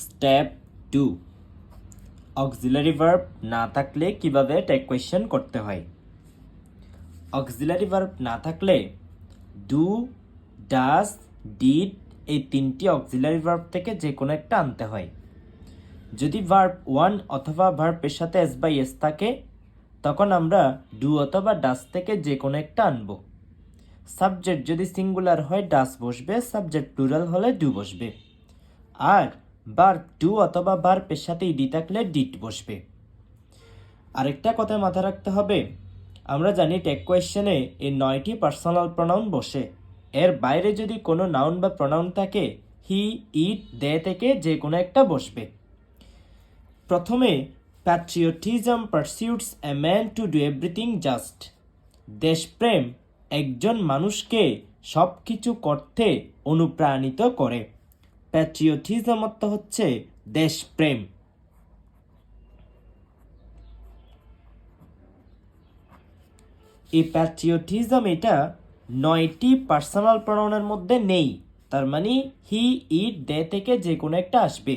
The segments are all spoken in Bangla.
স্টেপ 2, অক্সিলারি ভার্ব না থাকলে কিভাবে টেক কোয়েশ্চেন করতে হয়। অক্সিলারি ভার্ব না থাকলে ডু, ডাজ, ডিড এই তিনটি অক্সিলারি ভার্ব থেকে যে কোনো একটা আনতে হয়। যদি ভার্ব 1 অথবা ভার্বের সাথে এস বাই এস থাকে তখন আমরা ডু অথবা ডাজ থেকে যে কোনো একটা আনব। সাবজেক্ট যদি সিঙ্গুলার হয় ডাজ বসবে, সাবজেক্ট প্লুরাল হলে ডু বসবে। আর ভার্ব টু অথবা ভার্বের সাথে ইডি থাকলে ডিড বসবে। আরেকটা কথা মাথায় রাখতে হবে, আমরা জানি টেক কোয়েশ্চেনে এই 9টি পার্সোনাল প্রোনাউন বসে। এর বাইরে যদি কোনো নাউন বা প্রোনাউন থাকে হি, ইট, দে থেকে যে কোনো একটা বসবে। প্রথমে patriotism persuades a man to do everything just. দেশপ্রেম একজন মানুষকে সব কিছু করতে অনুপ্রাণিত করে। প্যাট্রিয়টিজম অর্থ হচ্ছে দেশপ্রেম। এই প্যাট্রিয়টিজম এটা 9টি পার্সোনাল প্রোনাউনের মধ্যে নেই, তার মানে হি, ইট, দে থেকে যে কোনো একটা আসবে।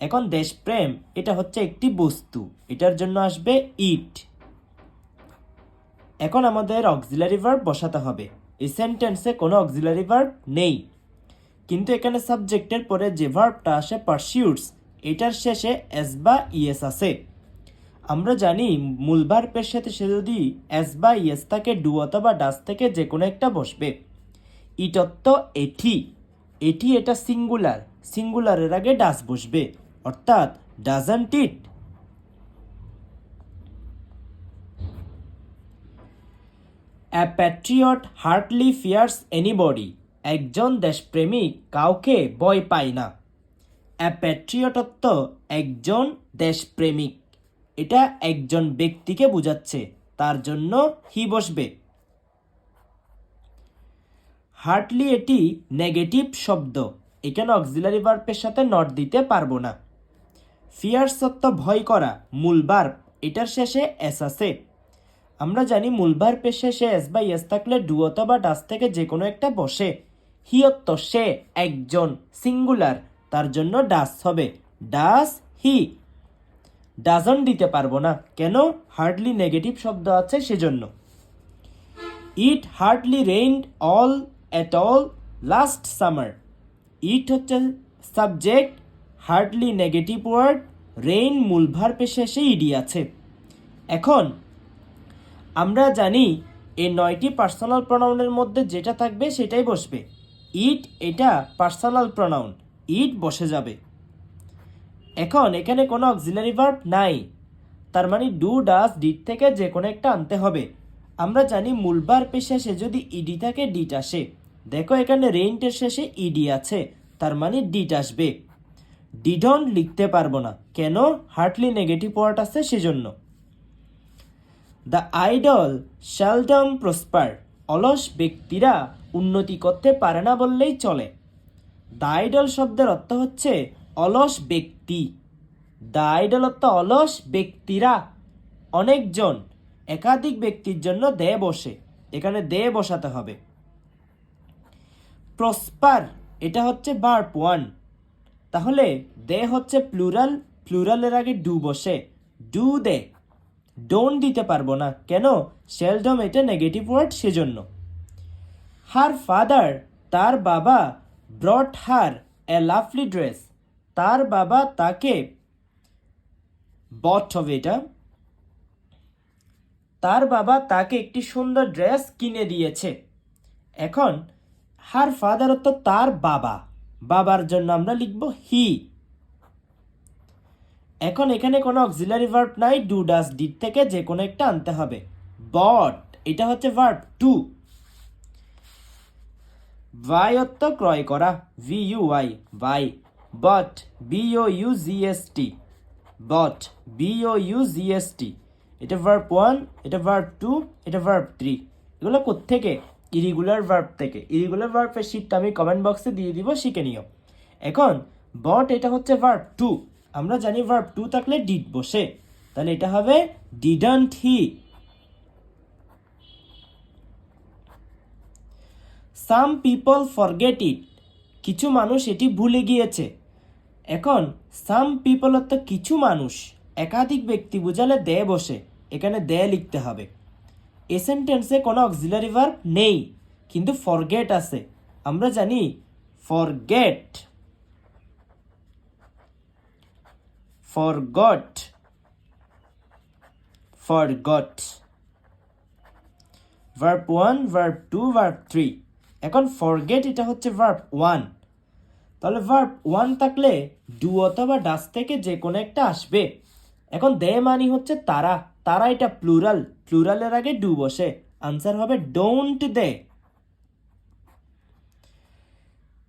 এখন দেশপ্রেম এটা হচ্ছে একটি বস্তু, এটার জন্য আসবে ইট। এখন আমাদের অক্সিলারি ভার্ব বসাতে হবে। এই সেন্টেন্সে কোনো অক্সিলারি ভার্ব নেই, কিন্তু এখানে সাবজেক্টের পরে যে ভার্বটা আসে পারসিউটস, এটার শেষে এস বা ইএস আছে। আমরা জানি মূল ভার্বের সাথে সে যদি এস বা ইএস থাকে ডু অথবা ডাজ থেকে যে কোনো একটা বসবে। ইটত্ব এটি, এটি এটা সিঙ্গুলার, সিঙ্গুলারের আগে ডাজ বসবে, অর্থাৎ doesn't it. A patriot hardly fears anybody. একজন দেশপ্রেমিক কাউকে ভয় পায় না। A patriot অর্থ একজন দেশপ্রেমিক, এটা একজন ব্যক্তিকে বোঝাচ্ছে, তার জন্য হি বসবে। হার্ডলি এটি নেগেটিভ শব্দ, এখানে অক্সিলারি ভার্বের সাথে নট দিতে পারবো না। ফিয়ার্স অর্থ ভয় করা, মূল ভার্ব, এটার শেষে এস আছে। আমরা জানি মূল ভার্বের শেষে এস বা এস থাকলে ডু অথবা ডাজ থেকে যে কোনো একটা বসে। হি অর্থ সে একজন, সিঙ্গুলার, তার জন্য ডাজ হবে। Does he. ডাজন দিতে পারবো না, কেন? হার্ডলি নেগেটিভ শব্দ আছে সেজন্য। It hardly rained all at all last summer. It হচ্ছে subject, hardly negative word, rain মূল ভার্বের শেষে ইডি আছে। এখন আমরা জানি এই 9টি পার্সোনাল প্রোনাউনের মধ্যে যেটা থাকবে সেটাই বসবে। ইট এটা পার্সোনাল প্রোনাউন, ইট বসে যাবে। এখন এখানে কোনো অক্সিলারি ভার্ব নাই, তার মানে ডু, ডাজ, ডিড থেকে যে কোনো একটা আনতে হবে। আমরা জানি মূল ভার্বের শেষে যদি ইডি থাকে ডিট আসে। দেখো এখানে রেইনটের শেষে ইডি আছে, তার মানে ডিট আসবে। ডিডন্ট লিখতে পারবো না, কেন? হার্ডলি নেগেটিভ ওয়ার্ড আছে সেজন্য। The idol seldom prosper. অলস ব্যক্তিরা উন্নতি করতে পারে না বললেই চলে। দ্য আইডল শব্দের অর্থ হচ্ছে অলস ব্যক্তি। দ্য আইডল অর্থ অলস ব্যক্তিরা, অনেকজন, একাধিক ব্যক্তির জন্য দে বসে, এখানে দে বসাতে হবে। প্রসপার এটা হচ্ছে ভার্ব 1, তাহলে দে হচ্ছে প্লুরাল, প্লুরালের আগে ডু বসে, ডু দে। ডোন্ট দিতে পারবো না, কেন? সেলডম এটা নেগেটিভ ওয়ার্ড সেজন্য। হার ফাদার তার বাবা, ব্রট হার এ লাভলি ড্রেস, তার বাবা তাকে, বট হবে এটা, তার বাবা তাকে একটি সুন্দর ড্রেস কিনে দিয়েছে। এখন হার ফাদার অর্থ তার বাবা, বাবার জন্য আমরা লিখব হি। এখন এখানে কোনো অক্সিলারি ভার্ব নাই, ডু, ডাজ, ডিড থেকে যে কোনো একটা আনতে হবে। বট এটা হচ্ছে ভার্ব 2। বাই অর্থ ক্রয় করা, B U Y, buy. Bought, B O U G H T, bought, B O U G H T, এটা ভার্ব 1, এটা ভার্ব 2, এটা ভার্ব 3। এগুলো কোত্থেকে? ইরিগুলার ভার্ব থেকে। ইরিগুলার ভার্বের শীটটা আমি কমেন্ট বক্সে দিয়ে দিব, শিখে নিও। এখন বট এটা হচ্ছে ভার্ব 2, আমরা জানি ভার্ব 2 থাকলে ডিড বসে, তাহলে এটা হবে didn't he. Some people forget it, কিছু মানুষ এটি ভুলে গিয়েছে। এখন সাম পিপল অর্থ কিছু মানুষ, একাধিক ব্যক্তি বোঝালে দে বসে, এখানে দে লিখতে হবে। এ সেন্টেন্সে কোনো অক্সিলারি ভার্ব নেই, কিন্তু ফরগেট আছে। আমরা জানি forget, forgot, forgot. Verb 1, verb 2, verb 3। এখন ফরগেট এটা হচ্ছে ভার্ব 1। তাহলে ভার্ব 1 থাকলে ডু অথবা ডাস থেকে যে কোনো একটা আসবে। এখন দে মানি হচ্ছে তারা, তারা এটা প্লুরাল, প্লুরালের আগে ডু বসে, আনসার হবে don't they.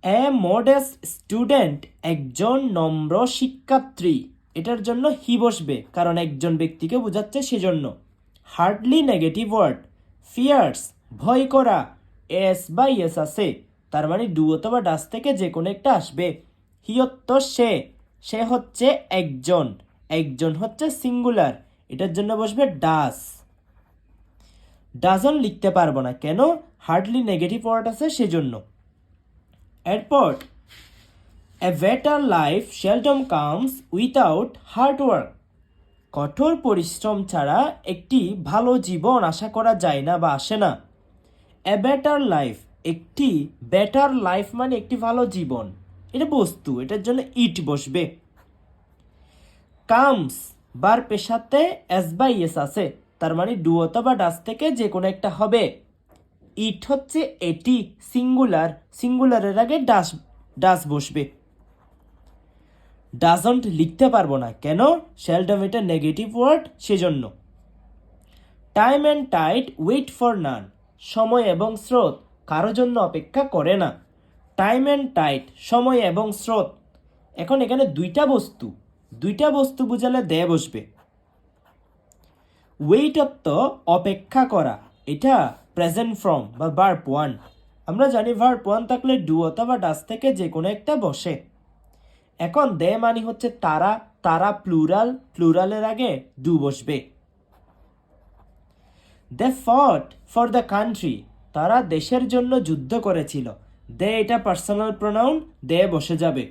A modest student, একজন নম্র শিক্ষার্থী, এটার জন্য হি বসবে, কারণ একজন ব্যক্তিকে বোঝাচ্ছে সেজন্য। হার্ডলি নেগেটিভ ওয়ার্ড, ফিয়ার্স ভয় করা, এস বা ইয়েস আছে, তার মানে ডু অথবা ডাস থেকে যে কোনো একটা আসবে। হিয়ত্ত সে, সে হচ্ছে একজন, একজন হচ্ছে সিঙ্গুলার, এটার জন্য বসবে ডাস। ডাজন লিখতে পারবো না, কেন? হার্ডলি নেগেটিভ ওয়ার্ড আছে সেজন্য। এরপর a better life seldom comes without hard work, কঠোর পরিশ্রম ছাড়া একটি ভালো জীবন আশা করা যায় না বা আসে না। এ বেটার লাইফ, একটি বেটার লাইফ মানে একটি ভালো জীবন, এটা বস্তু, এটার জন্য ইট বসবে। কামস বার্বের সাথে এস বা ইয়েস আছে, তার মানে ডু অথবা ডাস থেকে যে কোনো একটা হবে। ইট হচ্ছে এটি, সিঙ্গুলার, সিঙ্গুলারের আগে ডাস ডাস বসবে। ডাজন্ট লিখতে পারবো না, কেন? সেলডম এটা নেগেটিভ ওয়ার্ড সেজন্য। Time and tide wait for none, সময় এবং স্রোত কারো জন্য অপেক্ষা করে না। টাইম অ্যান্ড টাইড, সময় এবং স্রোত। এখন এখানে দুইটা বস্তু, দুইটা বস্তু বুঝালে দে বসবে। ওয়েট অর্থ অপেক্ষা করা, এটা প্রেজেন্ট ফর্ম বা ভার্ব 1। আমরা জানি ভার্ব 1 থাকলে ডু অথবা ডাস থেকে যে কোনো একটা বসে। এখন দে মানি হচ্ছে তারা, তারা প্লুরাল, প্লুরালের আগে ডু বসবে। দে ফট ফর দ্য কান্ট্রি, তারা দেশের জন্য যুদ্ধ করেছিল, দে এটা পার্সোনাল প্রোনাউন, দে বসে যাবে।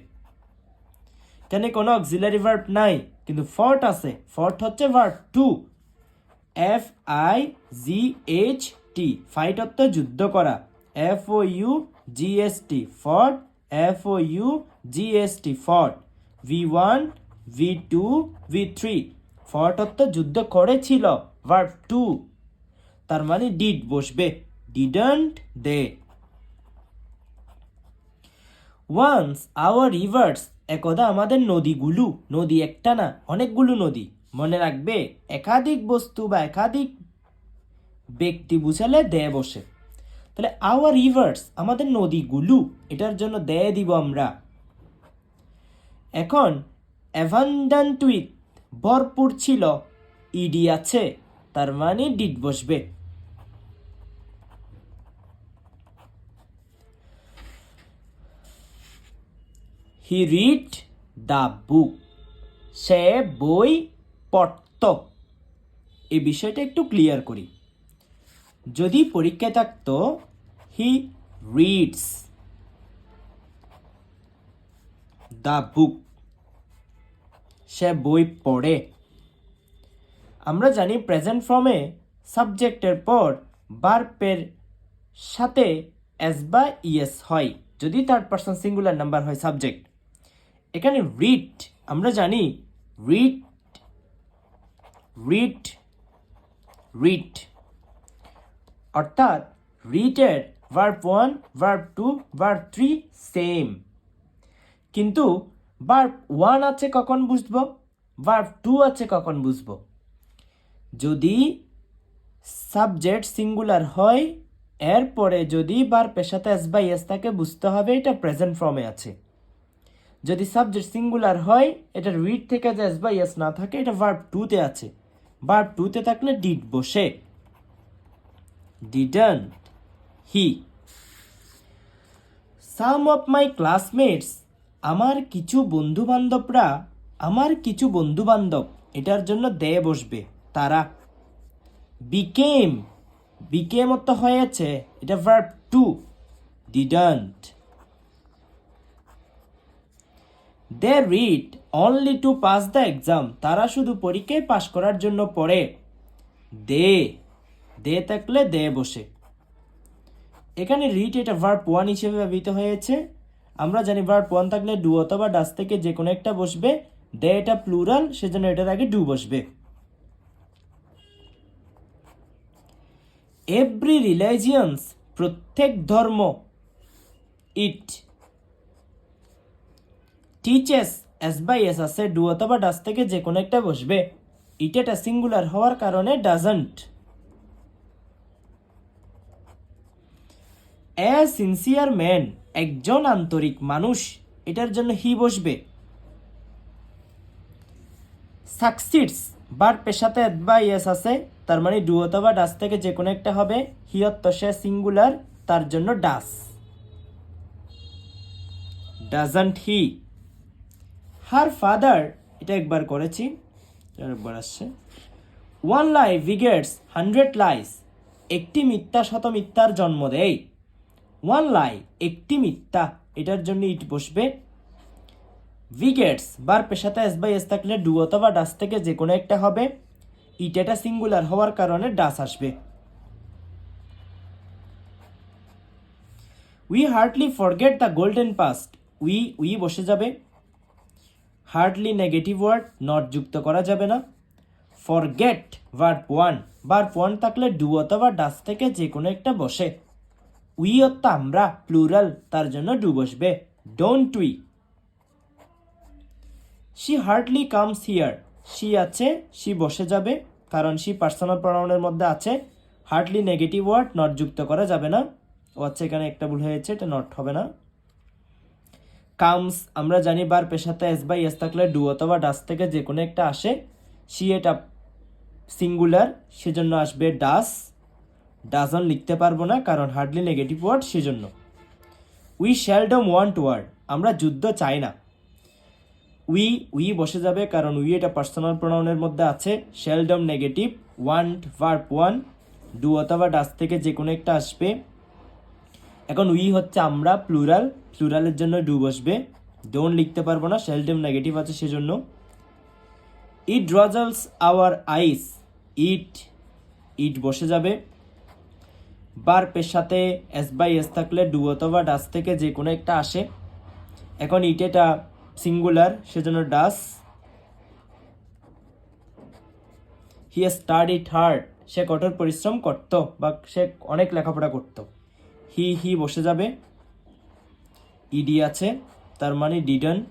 এখানে কোনো অক্সিলারি ভার্ব নাই, কিন্তু ফট আছে, ফট হচ্ছে ভার্ব 2। FIGHT, ফাইট অর্থ যুদ্ধ করা। FOUGST, ফট, FOUGST, ফট। V1, V2, V3, ফট অর্থ যুদ্ধ করেছিল, ভার্ব 2, তার মানে ডিড বসবে, didn't they. Once our rivers, একদা আমাদের নদীগুলো, নদী একটা না অনেকগুলো নদী, মনে রাখবে একাধিক বস্তু বা একাধিক ব্যক্তি বুঝালে দে বসে। তাহলে আওয়ার রিভার্স আমাদের নদীগুলো, এটার জন্য দে দিব আমরা। এখন অ্যাভান্ডান্ট উইথ ভরপুর ছিল, ইডি আছে, তার মানে ডিড বসবে। হি রিড দ্য বুক, সে বই পড়ত। এই বিষয়টা একটু ক্লিয়ার করি। যদি পরীক্ষায় থাকতো হি রিডস দ্য বুক, সে বই পড়ে। আমরা জানি প্রেজেন্ট ফর্মে সাবজেক্টের পর ভার্বের সাথে এস বা ইএস হয়, যদি থার্ড পারসন সিঙ্গুলার নাম্বার হয় সাবজেক্ট। এখানে রিড, আমরা জানি রিড, রিড, রিড, অর্থাৎ রিডের ভার্ব 1, ভার্ব 2, ভার্ব 3 সেম, কিন্তু ভার্ব 1 আছে কখন বুঝবো, ভার্ব 2 আছে কখন বুঝবো? যদি সাবজেক্ট সিঙ্গুলার হয়, এরপরে যদি ভার্বের সাথে এস বাই এস থাকে, বুঝতে হবে এটা প্রেজেন্ট ফর্মে আছে। যদি সাবজেক্ট সিঙ্গুলার হয়, এটা রিড থেকে যে এস বাই এস না থাকে, এটা ভার্ব 2-তে আছে, ভার্ব 2-তে থাকলে ডিড বসে। Didn't he. Some of my classmates, আমার কিছু বন্ধু বান্ধবরা, আমার কিছু বন্ধু বান্ধব, এটার জন্য দে বসবে, তারা। বিকেম, বিকেম অর্থ হয়েছে, এটা verb 2, didn't. They read only to pass the exam, তারা শুধু পরীক্ষায় পাশ করার জন্য পড়ে। দে দে থাকলে দে বসে। এখানে রিড এটা ভার্ব ওয়ান হিসেবে ব্যবহৃত হয়েছে। আমরা জানি ভার্ব ওয়ান থাকলে ডু অথবা ডাস থেকে যে কোনো একটা বসবে। দে এটা প্লুরাল, সেজন্য এটার আগে ডু বসবে। এভরি রিলিজিয়ন্স, প্রত্যেক ধর্ম। It teaches, S by S আছে, ডু অথবা ডাস থেকে যে কোনো একটা বসবে। ইট এটা সিঙ্গুলার হওয়ার কারণে ডাজন্ট। এ সিনসিয়ার ম্যান, একজন আন্তরিক মানুষ, এটার জন্য হি বসবে। সাকসিডস, ভার্ব পেশাতে এস বাই এস আছে, তার মানে ডু অথবা ডাস থেকে যে কোনো একটা হবে। হি অর্থ সে সিঙ্গুলার, তার জন্য ডাস। Doesn't he. হার ফাদার, এটা একবার করেছি, একবার আসছে। ওয়ান লাই বিগেটস 100 লাইস, একটি মিথ্যা শত মিথ্যার জন্ম দেয়। ওয়ান লাই একটি মিথ্যা, এটার জন্য ইট বসবে। বিগেটস বার পেশাতে এস বাই এস থাকলে ডু অথবা ডাস থেকে যে কোনো একটা হবে। ইট এটা সিঙ্গুলার হওয়ার কারণে ডাস আসবে। We hardly forget the golden past, we বসে যাবে। হার্ডলি নেগেটিভ ওয়ার্ড, নট যুক্ত করা যাবে না। ফরগেট ভার্ব ওয়ান থাকলে ডু অথবা ডাস থেকে যে কোনো একটা বসে। উই অর্থ আমরা, প্লুরাল, তার জন্য ডু বসবে। Don't we. She hardly comes here, she আছে, শি বসে যাবে, কারণ শি পার্সোনাল প্রোনাউনের মধ্যে আছে। হার্ডলি নেগেটিভ ওয়ার্ড, নট যুক্ত করা যাবে না। ও আচ্ছা, এখানে একটা ভুল হয়েছে, এটা নট হবে না। কামস আমরা জানি বার পেশাতে এস বাই এস থাকলে ডু অথবা ডাস থেকে যে কোনো একটা আসে। শি এটা সিঙ্গুলার, সেজন্য আসবে ডাস। ডাজন লিখতে পারবো না, কারণ হার্ডলি নেগেটিভ ওয়ার্ড, সেজন্য। উই শ্যালডম ওয়ান্ট ওয়ার্ড, আমরা যুদ্ধ চাই না। উই বসে যাবে, কারণ উই এটা পার্সোনাল প্রোনাউনের মধ্যে আছে। Seldom negative, want verb one, do অথবা ডাস থেকে যে কোনো একটা আসবে। এখন উই হচ্ছে আমরা, প্লুরাল, প্লুরালের জন্য ডু বসবে। ডোন্ট লিখতে পারবো না, শ্যালডম নেগেটিভ আছে সেজন্য। ইট ড্রজলস আওয়ার আইস, ইট বসে যাবে। বার পেশাতে এস বাই এস থাকলে ডু অথবা ডাস থেকে যে কোনো একটা আসে। এখন ইট এটা সিঙ্গুলার, সেজন্য ডাস। হি স্টাডিড হার্ড, সে কঠোর পরিশ্রম করত বা সে অনেক লেখাপড়া করত। হি বসে যাবে। ইডি আছে, তার মানে ডিডন্ট।